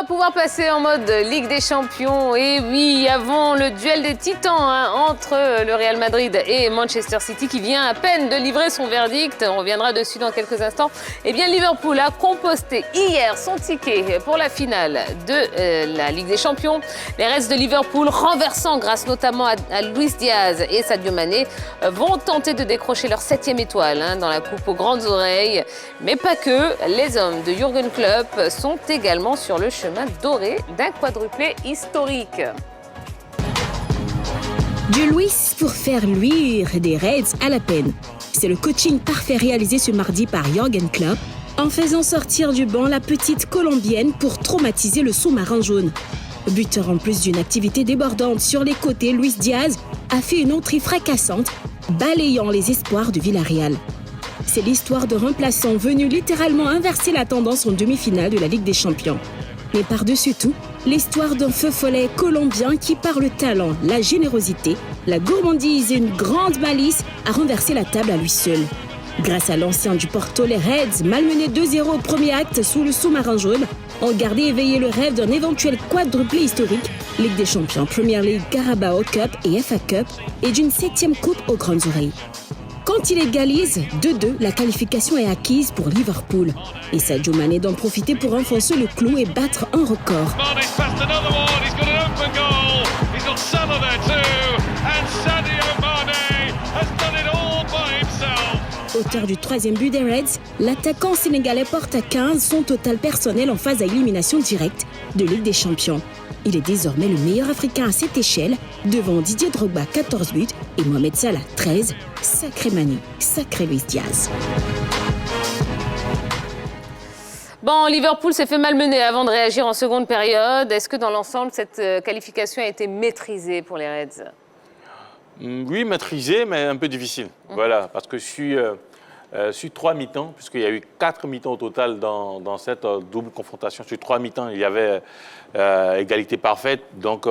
va pouvoir passer en mode Ligue des Champions. Et oui, avant le duel des titans entre le Real Madrid et Manchester City qui vient à peine de livrer son verdict, on reviendra dessus dans quelques instants. Eh bien, Liverpool a composté hier son ticket pour la finale de la Ligue des Champions. Les Reds de Liverpool, renversant grâce notamment à Luis Diaz et Sadio Mané, vont tenter de décrocher leur 7e étoile dans la coupe aux grandes oreilles. Mais pas que, les hommes de Jürgen Klopp sont également sur le chemin doré d'un quadruplé historique. Du Luis pour faire luire des Reds à la peine. C'est le coaching parfait réalisé ce mardi par Jürgen Klopp en faisant sortir du banc la petite Colombienne pour traumatiser le sous-marin jaune. Buteur en plus d'une activité débordante sur les côtés, Luis Diaz a fait une entrée fracassante, balayant les espoirs de Villarreal. C'est l'histoire de remplaçants venus littéralement inverser la tendance en demi-finale de la Ligue des Champions. Mais par-dessus tout, l'histoire d'un feu follet colombien qui, par le talent, la générosité, la gourmandise et une grande malice, a renversé la table à lui seul. Grâce à l'ancien du Porto, les Reds, malmenés 2-0 au premier acte sous le sous-marin jaune, ont gardé éveillé le rêve d'un éventuel quadruplé historique, Ligue des Champions, Premier League, Carabao Cup et FA Cup, et d'une 7e coupe aux grandes oreilles. Quand il égalise 2-2, la qualification est acquise pour Liverpool. Et Sadio Mané d'en profiter pour enfoncer le clou et battre un record. Auteur du 3e but des Reds, l'attaquant sénégalais porte à 15 son total personnel en phase à élimination directe de Ligue des Champions. Il est désormais le meilleur Africain à cette échelle, devant Didier Drogba 14 buts et Mohamed Salah 13. Sacré Mané, sacré Luis Diaz. Bon, Liverpool s'est fait malmener avant de réagir en seconde période. Est-ce que dans l'ensemble, cette qualification a été maîtrisée pour les Reds ? Oui, maîtrisée, mais un peu difficile. Voilà, parce que sur 3 mi-temps, puisqu'il y a eu 4 mi-temps au total dans cette double confrontation, sur 3 mi-temps, il y avait égalité parfaite, donc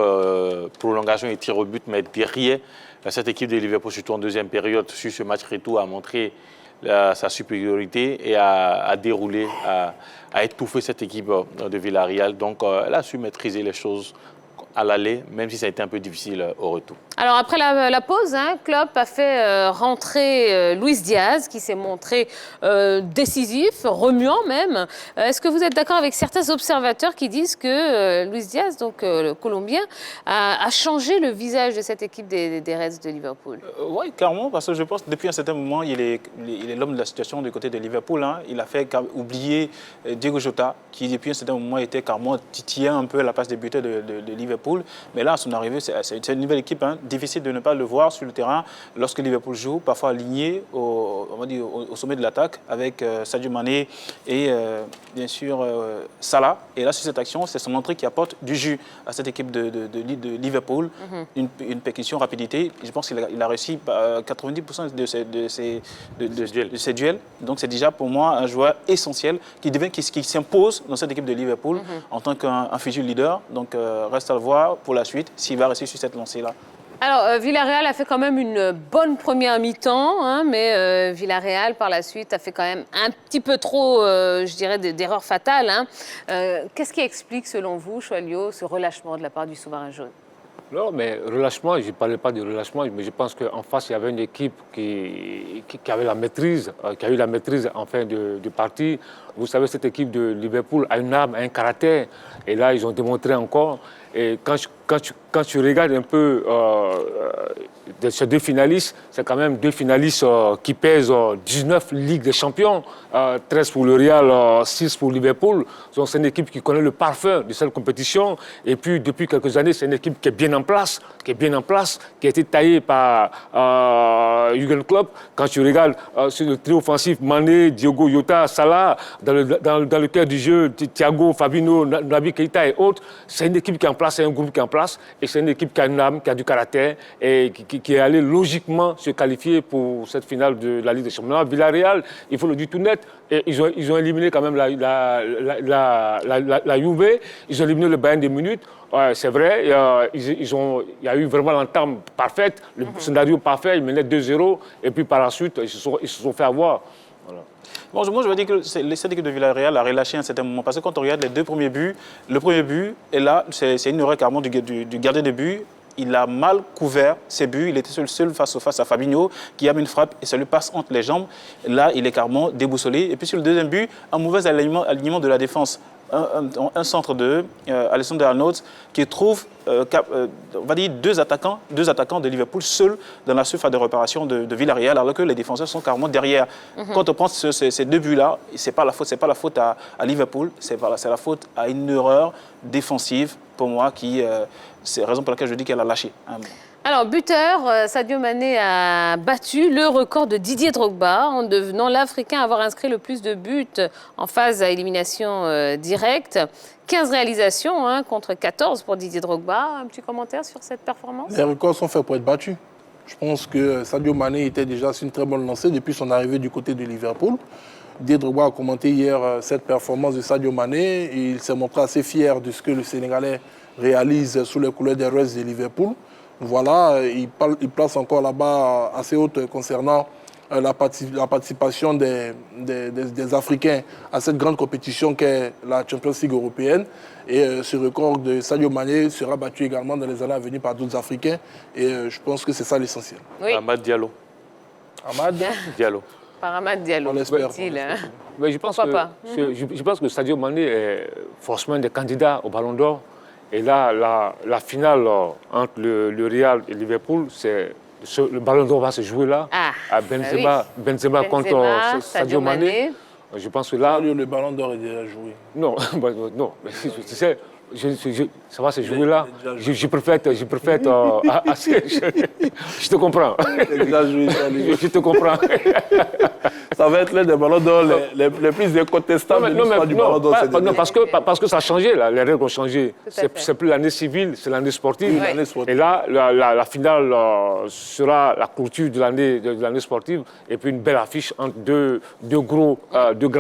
prolongation et tir au but, mais derrière, cette équipe de Liverpool, surtout en deuxième période, sur ce match retour, a montré sa supériorité et a déroulé, a étouffé cette équipe de Villarreal. Donc, elle a su maîtriser les choses à l'aller, même si ça a été un peu difficile au retour. Alors après la pause, Klopp a fait rentrer Luis Diaz, qui s'est montré décisif, remuant même. Est-ce que vous êtes d'accord avec certains observateurs qui disent que Luis Diaz, donc le Colombien, a changé le visage de cette équipe des Reds de Liverpool? Oui, clairement, parce que je pense que depuis un certain moment, il est l'homme de la situation du côté de Liverpool. Il a fait oublier Diego Jota, qui depuis un certain moment était carrément titillé un peu à la place des buteurs de Liverpool. Mais là, à son arrivée, c'est une nouvelle équipe. Difficile de ne pas le voir sur le terrain lorsque Liverpool joue, parfois aligné au sommet de l'attaque avec Sadio Mané et bien sûr Salah. Et là, sur cette action, c'est son entrée qui apporte du jus à cette équipe de Liverpool. Une percussion, rapidité. Je pense qu'il a réussi 90% de ses duels. Donc c'est déjà pour moi un joueur essentiel qui s'impose dans cette équipe de Liverpool en tant qu'un futur leader. Donc reste à le voir pour la suite, s'il va rester sur cette lancée-là. Alors, Villarreal a fait quand même une bonne première mi-temps, mais Villarreal, par la suite, a fait quand même un petit peu trop, je dirais, d'erreurs fatales. Qu'est-ce qui explique, selon vous, Choalio, ce relâchement de la part du sous-marin jaune? Non, mais relâchement, je ne parlais pas de relâchement, mais je pense qu'en face, il y avait une équipe qui avait la maîtrise, qui a eu la maîtrise en fin de partie. Vous savez, cette équipe de Liverpool a une âme, un caractère, et là, ils ont démontré encore. Et quand tu regardes un peu ces deux finalistes, c'est quand même deux finalistes qui pèsent 19 Ligues des Champions, 13 pour le Real, 6 pour Liverpool. Donc c'est une équipe qui connaît le parfum de cette compétition. Et puis depuis quelques années, c'est une équipe qui est bien en place, qui a été taillée par Jürgen Klopp. Quand tu regardes sur le trio offensif, Mané, Diogo Jota, Salah, dans le cœur du jeu, Thiago, Fabinho, Naby Keita et autres, c'est une équipe qui est en place, c'est un groupe qui est en place. Et c'est une équipe qui a une âme, qui a du caractère et qui est allée logiquement se qualifier pour cette finale de la Ligue des Champions. Villarreal, il faut le dire tout net, et ils ont éliminé quand même la Juve, ils ont éliminé le Bayern de Munich. Ouais, c'est vrai, il y a eu vraiment l'entame parfaite, le scénario parfait, ils menaient 2-0, et puis par la suite, ils se sont fait avoir. Voilà. Bon, moi, je veux dire que cette équipe de Villarreal a relâché à un certain moment. Parce que quand on regarde les deux premiers buts, le premier but, et là, c'est une erreur carrément du gardien de but. Il a mal couvert ses buts. Il était seul face à Fabinho, qui a mis une frappe et ça lui passe entre les jambes. Là, il est carrément déboussolé. Et puis sur le deuxième but, un mauvais alignement de la défense. Un centre de Alexander Arnold qui trouve on va dire deux attaquants de Liverpool seuls dans la surface de réparation de Villarreal, alors que les défenseurs sont carrément derrière. Quand on prend ces deux buts-là, c'est pas la faute à Liverpool, c'est la faute à une erreur défensive pour moi c'est la raison pour laquelle je dis qu'elle a lâché. Alors, buteur, Sadio Mané a battu le record de Didier Drogba en devenant l'Africain à avoir inscrit le plus de buts en phase à élimination directe. 15 réalisations contre 14 pour Didier Drogba. Un petit commentaire sur cette performance? Les records sont faits pour être battus. Je pense que Sadio Mané était déjà sur une très bonne lancée depuis son arrivée du côté de Liverpool. Didier Drogba a commenté hier cette performance de Sadio Mané et il s'est montré assez fier de ce que le Sénégalais réalise sous les couleurs des Reds de Liverpool. Voilà, il place encore là-bas assez haute concernant la participation des Africains à cette grande compétition qu'est la Champions League européenne. Et ce record de Sadio Mané sera battu également dans les années à venir par d'autres Africains. Et je pense que c'est ça l'essentiel. Oui. Amad Diallo. Amad Diallo. Par Amad Diallo. On l'espère. Mais je pense que Sadio Mané est forcément des candidats au Ballon d'Or. Et là, la finale entre le Real et Liverpool, le Ballon d'Or va se jouer là. À Benzema contre Sadio Mané. Je pense que là... Le Ballon d'Or est déjà joué. Non, non. Tu sais, ça va se jouer là. Je préfère je te comprends. Je te comprends. Ça va être l'un des ballons d'or les plus incontestables de l'histoire du ballon d'or. Non, parce que ça a changé, là. Les règles ont changé. C'est plus l'année civile, c'est l'année sportive. Et là, la finale sera la clôture de l'année sportive et puis une belle affiche entre deux grands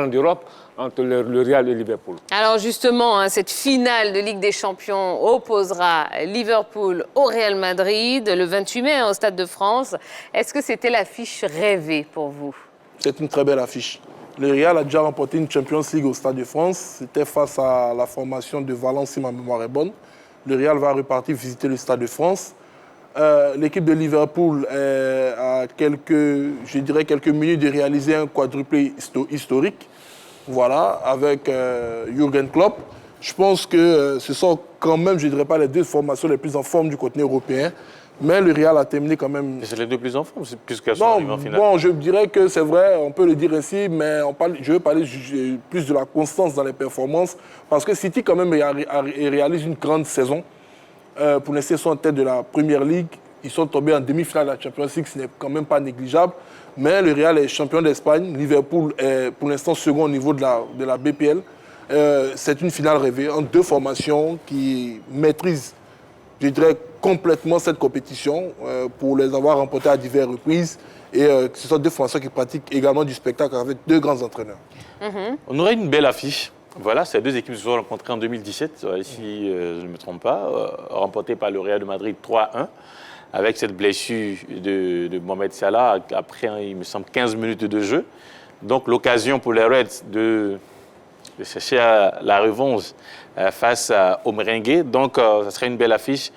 d'Europe, entre le Real et Liverpool. Alors justement, cette finale de Ligue des Champions opposera Liverpool au Real Madrid le 28 mai au Stade de France. Est-ce que c'était l'affiche rêvée pour vous? C'est une très belle affiche. Le Real a déjà remporté une Champions League au Stade de France. C'était face à la formation de Valence, si ma mémoire est bonne. Le Real va repartir visiter le Stade de France. L'équipe de Liverpool est à quelques minutes de réaliser un quadruplé historique. Voilà, avec Jürgen Klopp. Je pense que ce sont quand même, je ne dirais pas les deux formations les plus en forme du côté européen. Mais le Real a terminé quand même... C'est les deux plus en forme, c'est plus qu'à son arrivée en finale. Bon, je dirais que c'est vrai, on peut le dire ainsi, mais je veux parler plus de la constance dans les performances. Parce que City, quand même, réalise une grande saison. Pour l'instant, ils sont en tête de la Premier League. Ils sont tombés en demi-finale de la Champions League, ce n'est quand même pas négligeable. Mais le Real est champion d'Espagne. Liverpool est pour l'instant second au niveau de la BPL. C'est une finale rêvée entre deux formations qui maîtrisent, je dirais, complètement cette compétition pour les avoir remportées à diverses reprises. Et ce sont deux formations qui pratiquent également du spectacle avec deux grands entraîneurs. On aurait une belle affiche. Voilà, ces deux équipes se sont rencontrées en 2017, si je ne me trompe pas, remportées par le Real de Madrid 3-1. Avec cette blessure de Mohamed Salah, après, il me semble, 15 minutes de jeu. Donc, l'occasion pour les Reds de chercher la revanche face au Merengue. Donc, ça serait une belle affiche.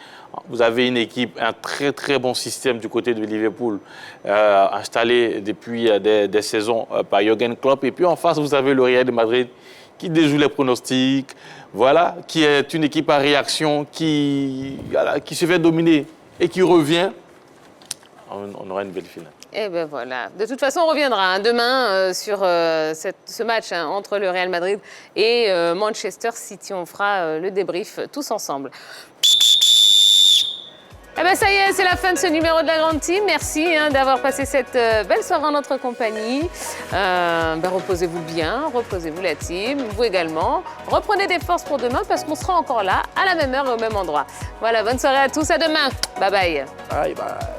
Vous avez une équipe, un très, très bon système du côté de Liverpool, installé depuis des saisons par Jürgen Klopp. Et puis, en face, vous avez le Real de Madrid qui déjoue les pronostics, voilà, qui est une équipe à réaction, qui se fait dominer et qui revient, on aura une belle finale. Et bien voilà. De toute façon, on reviendra demain sur ce match entre le Real Madrid et Manchester City. On fera le débrief tous ensemble. Eh bien ça y est, c'est la fin de ce numéro de la Grande Team. Merci d'avoir passé cette belle soirée en notre compagnie. Reposez-vous bien, reposez-vous la team, vous également. Reprenez des forces pour demain parce qu'on sera encore là à la même heure et au même endroit. Voilà, bonne soirée à tous, à demain. Bye bye. Bye bye.